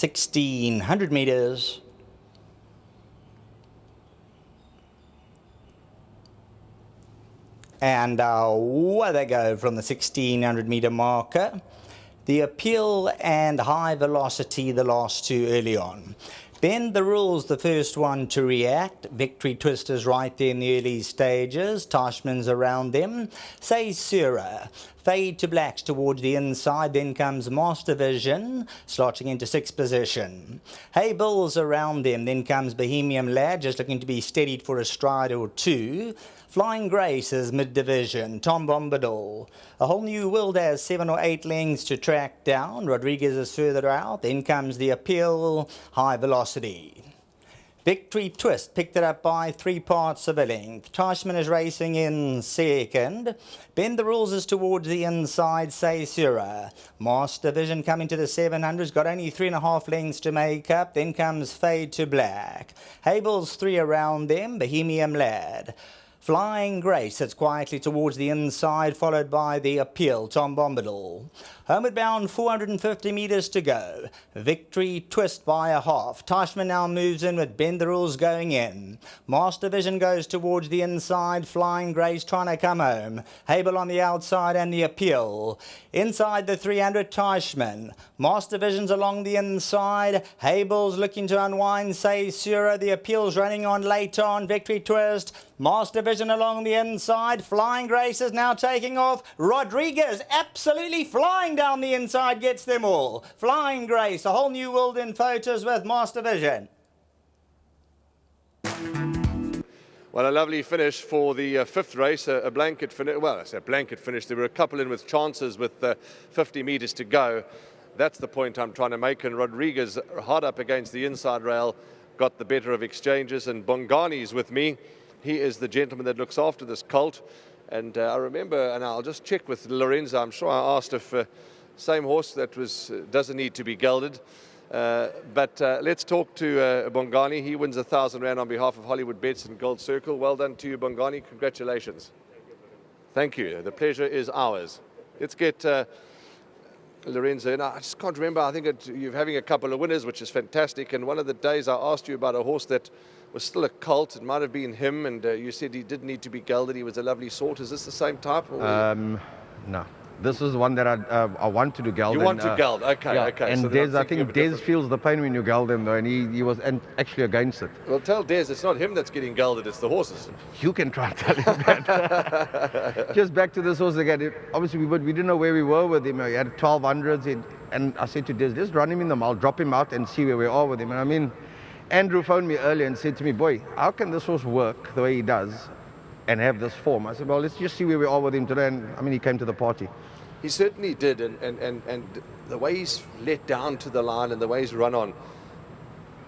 1600 meters. And away they go from the 1600 meter marker. The Appeal and High Velocity, the last two early on. Bend the Rules, the first one to react. Victory Twist is right there in the early stages. Tashman's around them. Say Sura. Fade to Blacks towards the inside. Then comes Master Vision, slotting into sixth position. Hey Bulls around them. Then comes Bohemian Lad, just looking to be steadied for a stride or two. Flying Grace is mid-division. Tom Bombadil. A Whole New World has 7 or 8 lengths to track down. Rodriguez is further out. Then comes the Appeal, High Velocity. Victory Twist picked it up by 3 parts of a length. Tashman is racing in second. Bend the Rules is towards the inside, Say Sura. Master Vision coming to the 700s, got only 3.5 lengths to make up. Then comes Fade to Black. Habel's 3 around them, Bohemian Lad. Flying Grace sits quietly towards the inside, followed by the Appeal, Tom Bombadil. Homeward bound, 450 metres to go. Victory Twist by a half. Tashman now moves in with Bend the Rules going in. Master Vision goes towards the inside. Flying Grace trying to come home. Habel on the outside and the Appeal. Inside the 300, Tashman. Master Vision's along the inside. Habel's looking to unwind, Say Sura. The Appeal's running on late on. Victory Twist. Master Vision along the inside. Flying Grace is now taking off. Rodriguez absolutely flying down the inside, gets them all. Flying Grace, A Whole New World in photos with Master Vision. Well, a lovely finish for the fifth race, a blanket finish. Well, I say blanket finish. There were a couple in with chances with 50 metres to go. That's the point I'm trying to make. And Rodriguez, hard up against the inside rail, got the better of exchanges. And Bongani's with me. He is the gentleman that looks after this colt. And I remember, and I'll just check with Lorenzo, I'm sure I asked if same horse that was doesn't need to be gelded. But let's talk to Bongani. He wins 1,000 Rand on behalf of Hollywoodbets and Gold Circle. Well done to you, Bongani. Congratulations. Thank you. The pleasure is ours. Let's get Lorenzo. And I just can't remember. I think you're having a couple of winners, which is fantastic. And one of the days I asked you about a horse that was still a colt. It might have been him, and you said he didn't need to be gelded. He was a lovely sort. Is this the same type? No. This is one that I want to do geld. You want to geld? Okay, yeah. okay. And so Des, I think Des feels the pain when you geld him, though, and he was actually against it. Well, tell Des it's not him that's getting gelded, it's the horses. You can try to tell him that. Just back to this horse again. Obviously, we didn't know where we were with him. He had 1200s, and I said to Des, just run him in the mile, drop him out, and see where we are with him. And I mean, Andrew phoned me earlier and said to me, boy, how can this horse work the way he does and have this form? I said, well, let's just see where we are with him today. And I mean, he came to the party. He certainly did, and the way he's let down to the line and the way he's run on,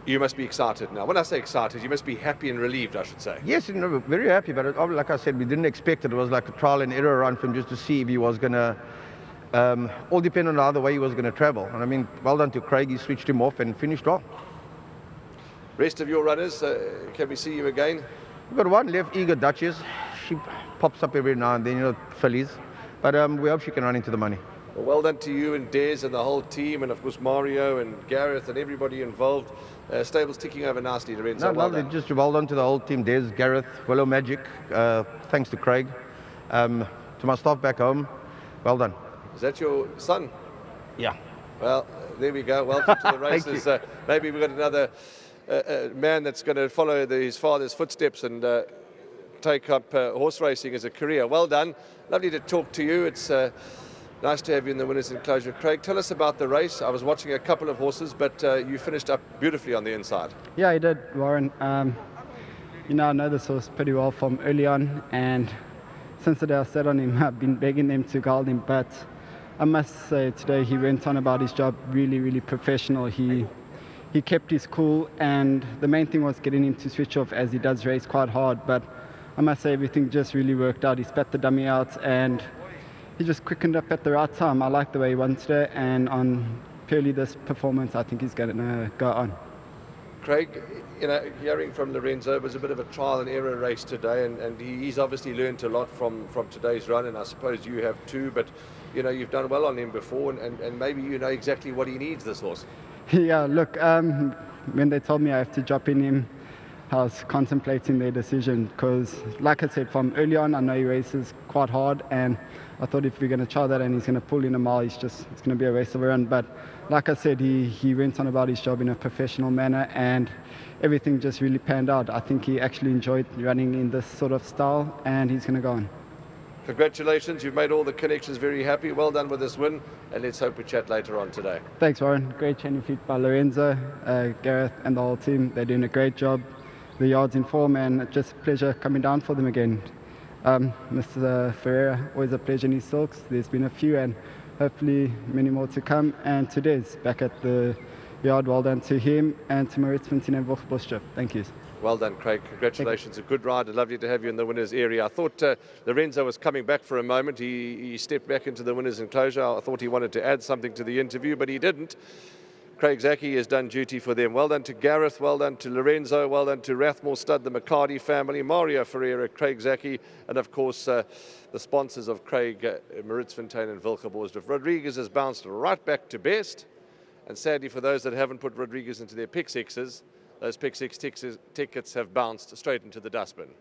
you must be excited now. When I say excited, you must be happy and relieved, I should say. Yes, very happy, but like I said, we didn't expect it. It was like a trial and error run for him just to see if he was going to, all depend on the other way he was going to travel. And I mean, well done to Craig, he switched him off and finished well. Rest of your runners, can we see you again? We've got one left, Eager Duchess. She pops up every now and then, you know, fillies. But we hope she can run into the money. Well done to you and Des and the whole team, and of course Mario and Gareth and everybody involved. Stable's ticking over nicely, Lorenzo. No, lovely. Just well done to the whole team, Des, Gareth, Willow Magic. Thanks to Craig. To my staff back home, well done. Is that your son? Yeah. Well, there we go. Welcome to the races. Maybe we've got another man that's going to follow his father's footsteps and take up horse racing as a career. Well done. Lovely to talk to you. It's nice to have you in the winners enclosure. Craig, tell us about the race. I was watching a couple of horses, but you finished up beautifully on the inside. Yeah, I did, Warren. You know, I know this horse pretty well from early on, and since the day I sat on him, I've been begging them to geld him, but I must say today he went on about his job really, really professional. He kept his cool, and the main thing was getting him to switch off, as he does race quite hard, but I must say everything just really worked out. He spat the dummy out and he just quickened up at the right time. I like the way he won today, and on purely this performance, I think he's going to go on. Craig, you know, hearing from Lorenzo, it was a bit of a trial and error race today, and he's obviously learned a lot from today's run, and I suppose you have too, but you know, you've done well on him before, and maybe you know exactly what he needs, this horse. Yeah, look, when they told me I have to drop in him, I was contemplating their decision because, like I said, from early on, I know he races quite hard, and I thought if we're going to try that and he's going to pull in a mile, it's going to be a race of a run. But like I said, he went on about his job in a professional manner, and everything just really panned out. I think he actually enjoyed running in this sort of style, and he's going to go on. Congratulations, you've made all the connections very happy. Well done with this win, and let's hope we chat later on today. Thanks, Warren. Great training feat by Lorenzo, Gareth, and the whole team. They're doing a great job. The yard's in form, and just a pleasure coming down for them again. Mr. Ferreira, always a pleasure in his talks. There's been a few, and hopefully many more to come. And today's back at the yard. Well done to him and to Maritz Fontaine and Wolfbostrip. Thank you. Well done, Craig. Congratulations. A good ride. Lovely to have you in the winners' area. I thought Lorenzo was coming back for a moment. He stepped back into the winners' enclosure. I thought he wanted to add something to the interview, but he didn't. Craig Zaki has done duty for them. Well done to Gareth, well done to Lorenzo, well done to Rathmore Stud, the McCarty family, Mario Ferreira, Craig Zaki, and of course the sponsors of Craig, Maritz Fontaine and Wilkeborgsdorf. Rodriguez has bounced right back to best, and sadly for those that haven't put Rodriguez into their pick sixes, those pick six tickets have bounced straight into the dustbin.